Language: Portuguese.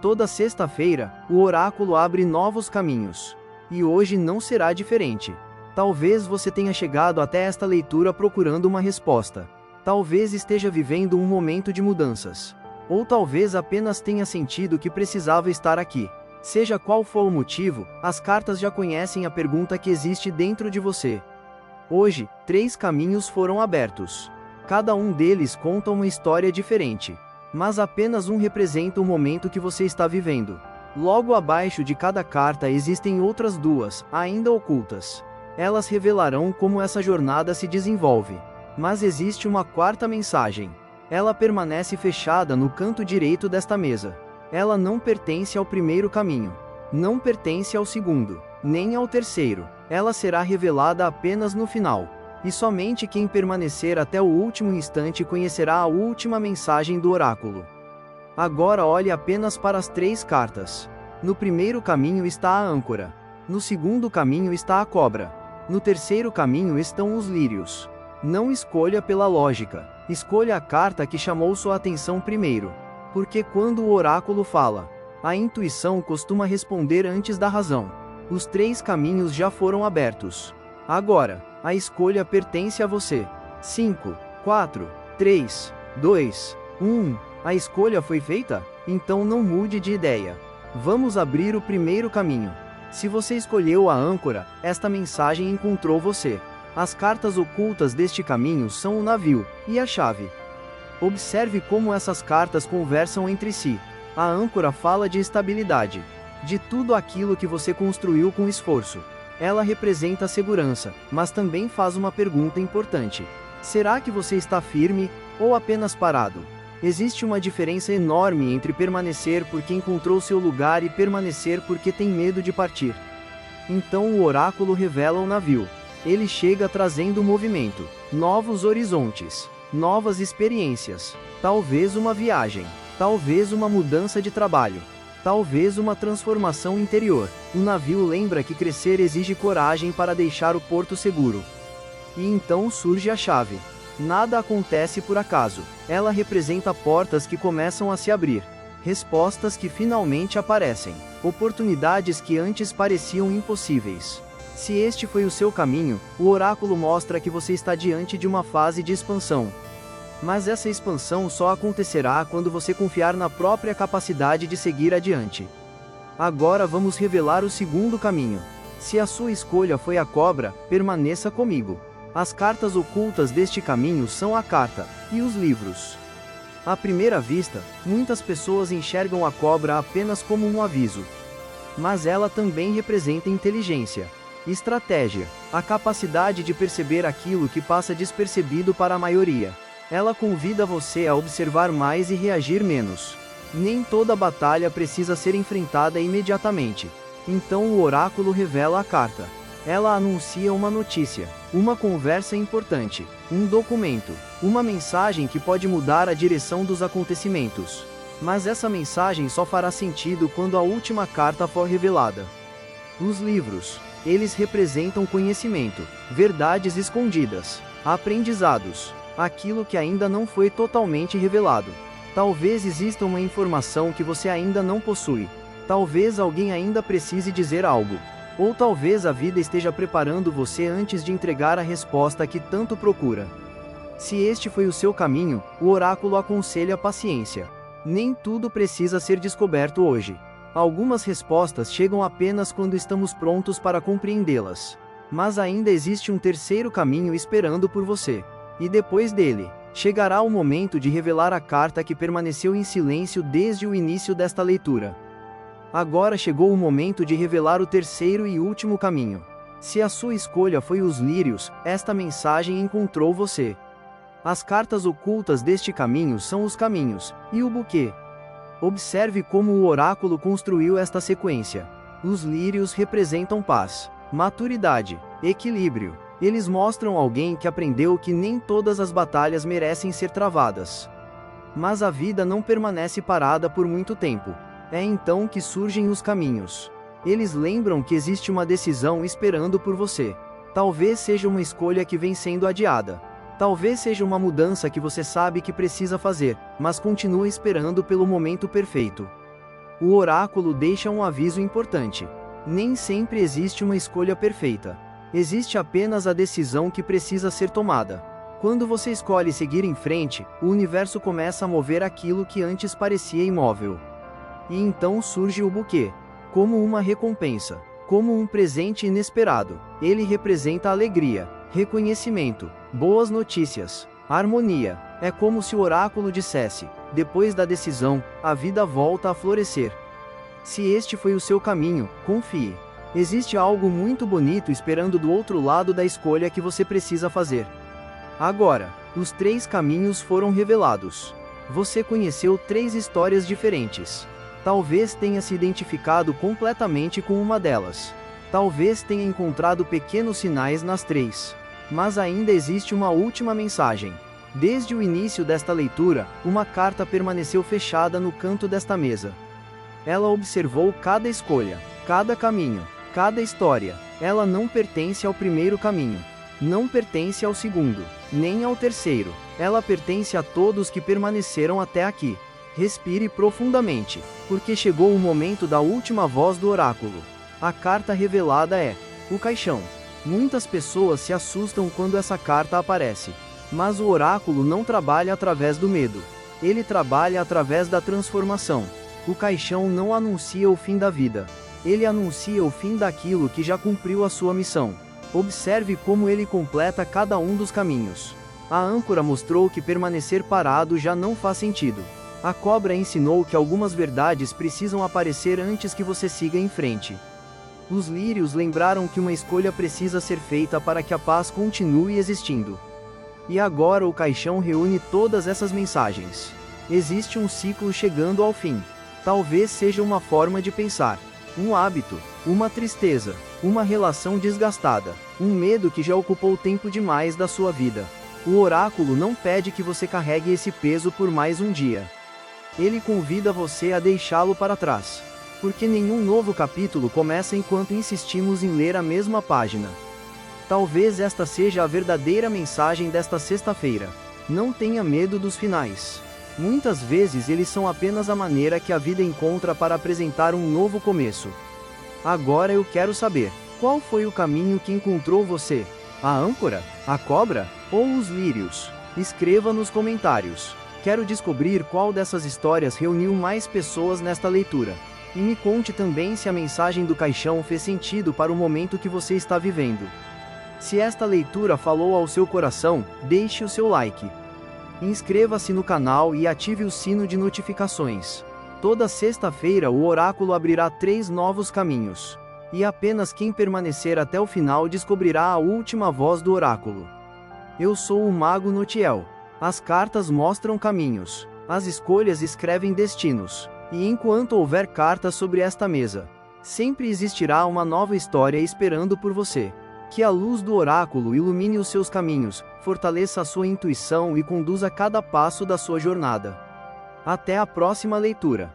Toda sexta-feira, o oráculo abre novos caminhos. E hoje não será diferente. Talvez você tenha chegado até esta leitura procurando uma resposta. Talvez esteja vivendo um momento de mudanças. Ou talvez apenas tenha sentido que precisava estar aqui. Seja qual for o motivo, as cartas já conhecem a pergunta que existe dentro de você. Hoje, 3 caminhos foram abertos. Cada um deles conta uma história diferente. Mas apenas um representa o momento que você está vivendo. Logo abaixo de cada carta existem outras 2, ainda ocultas. Elas revelarão como essa jornada se desenvolve. Mas existe uma 4ª mensagem. Ela permanece fechada no canto direito desta mesa. Ela não pertence ao primeiro caminho. Não pertence ao segundo, nem ao terceiro. Ela será revelada apenas no final. E somente quem permanecer até o último instante conhecerá a última mensagem do oráculo. Agora olhe apenas para as 3 cartas. No primeiro caminho está a âncora. No segundo caminho está a cobra. No terceiro caminho estão os lírios. Não escolha pela lógica. Escolha a carta que chamou sua atenção primeiro. Porque quando o oráculo fala, a intuição costuma responder antes da razão. Os 3 caminhos já foram abertos. Agora, a escolha pertence a você. 5, 4, 3, 2, 1. A escolha foi feita? Então não mude de ideia. Vamos abrir o primeiro caminho. Se você escolheu a âncora, esta mensagem encontrou você. As cartas ocultas deste caminho são o navio e a chave. Observe como essas cartas conversam entre si. A âncora fala de estabilidade, de tudo aquilo que você construiu com esforço. Ela representa a segurança, mas também faz uma pergunta importante. Será que você está firme, ou apenas parado? Existe uma diferença enorme entre permanecer porque encontrou seu lugar e permanecer porque tem medo de partir. Então o oráculo revela o navio. Ele chega trazendo movimento, novos horizontes, novas experiências, talvez uma viagem, talvez uma mudança de trabalho. Talvez uma transformação interior. O navio lembra que crescer exige coragem para deixar o porto seguro. E então surge a chave. Nada acontece por acaso. Ela representa portas que começam a se abrir. Respostas que finalmente aparecem. Oportunidades que antes pareciam impossíveis. Se este foi o seu caminho, o oráculo mostra que você está diante de uma fase de expansão. Mas essa expansão só acontecerá quando você confiar na própria capacidade de seguir adiante. Agora vamos revelar o segundo caminho. Se a sua escolha foi a cobra, permaneça comigo. As cartas ocultas deste caminho são a carta e os livros. À primeira vista, muitas pessoas enxergam a cobra apenas como um aviso. Mas ela também representa inteligência, estratégia, a capacidade de perceber aquilo que passa despercebido para a maioria. Ela convida você a observar mais e reagir menos. Nem toda batalha precisa ser enfrentada imediatamente. Então o oráculo revela a carta. Ela anuncia uma notícia, uma conversa importante, um documento, uma mensagem que pode mudar a direção dos acontecimentos. Mas essa mensagem só fará sentido quando a última carta for revelada. Os livros. Eles representam conhecimento, verdades escondidas, aprendizados. Aquilo que ainda não foi totalmente revelado. Talvez exista uma informação que você ainda não possui. Talvez alguém ainda precise dizer algo. Ou talvez a vida esteja preparando você antes de entregar a resposta que tanto procura. Se este foi o seu caminho, o oráculo aconselha paciência. Nem tudo precisa ser descoberto hoje. Algumas respostas chegam apenas quando estamos prontos para compreendê-las. Mas ainda existe um terceiro caminho esperando por você. E depois dele, chegará o momento de revelar a carta que permaneceu em silêncio desde o início desta leitura. Agora chegou o momento de revelar o terceiro e último caminho. Se a sua escolha foi os lírios, esta mensagem encontrou você. As cartas ocultas deste caminho são os caminhos, e o buquê. Observe como o oráculo construiu esta sequência. Os lírios representam paz, maturidade, equilíbrio. Eles mostram alguém que aprendeu que nem todas as batalhas merecem ser travadas. Mas a vida não permanece parada por muito tempo. É então que surgem os caminhos. Eles lembram que existe uma decisão esperando por você. Talvez seja uma escolha que vem sendo adiada. Talvez seja uma mudança que você sabe que precisa fazer, mas continua esperando pelo momento perfeito. O oráculo deixa um aviso importante. Nem sempre existe uma escolha perfeita. Existe apenas a decisão que precisa ser tomada. Quando você escolhe seguir em frente, o universo começa a mover aquilo que antes parecia imóvel. E então surge o buquê. Como uma recompensa. Como um presente inesperado. Ele representa alegria, reconhecimento, boas notícias, harmonia. É como se o oráculo dissesse: depois da decisão, a vida volta a florescer. Se este foi o seu caminho, confie. Existe algo muito bonito esperando do outro lado da escolha que você precisa fazer. Agora, os 3 caminhos foram revelados. Você conheceu 3 histórias diferentes. Talvez tenha se identificado completamente com uma delas. Talvez tenha encontrado pequenos sinais nas 3. Mas ainda existe uma última mensagem. Desde o início desta leitura, uma carta permaneceu fechada no canto desta mesa. Ela observou cada escolha, cada caminho, cada história. Ela não pertence ao primeiro caminho. Não pertence ao segundo, nem ao terceiro. Ela pertence a todos que permaneceram até aqui. Respire profundamente, porque chegou o momento da última voz do oráculo. A carta revelada é o caixão. Muitas pessoas se assustam quando essa carta aparece. Mas o oráculo não trabalha através do medo. Ele trabalha através da transformação. O caixão não anuncia o fim da vida. Ele anuncia o fim daquilo que já cumpriu a sua missão. Observe como ele completa cada um dos caminhos. A âncora mostrou que permanecer parado já não faz sentido. A cobra ensinou que algumas verdades precisam aparecer antes que você siga em frente. Os lírios lembraram que uma escolha precisa ser feita para que a paz continue existindo. E agora o caixão reúne todas essas mensagens. Existe um ciclo chegando ao fim. Talvez seja uma forma de pensar, um hábito, uma tristeza, uma relação desgastada, um medo que já ocupou tempo demais da sua vida. O oráculo não pede que você carregue esse peso por mais um dia. Ele convida você a deixá-lo para trás. Porque nenhum novo capítulo começa enquanto insistimos em ler a mesma página. Talvez esta seja a verdadeira mensagem desta sexta-feira. Não tenha medo dos finais. Muitas vezes eles são apenas a maneira que a vida encontra para apresentar um novo começo. Agora eu quero saber, qual foi o caminho que encontrou você? A âncora? A cobra? Ou os lírios? Escreva nos comentários. Quero descobrir qual dessas histórias reuniu mais pessoas nesta leitura. E me conte também se a mensagem do caixão fez sentido para o momento que você está vivendo. Se esta leitura falou ao seu coração, deixe o seu like. Inscreva-se no canal e ative o sino de notificações. Toda sexta-feira o oráculo abrirá 3 novos caminhos. E apenas quem permanecer até o final descobrirá a última voz do oráculo. Eu sou o Mago Notiel. As cartas mostram caminhos. As escolhas escrevem destinos. E enquanto houver cartas sobre esta mesa, sempre existirá uma nova história esperando por você. Que a luz do oráculo ilumine os seus caminhos, fortaleça a sua intuição e conduza cada passo da sua jornada. Até a próxima leitura.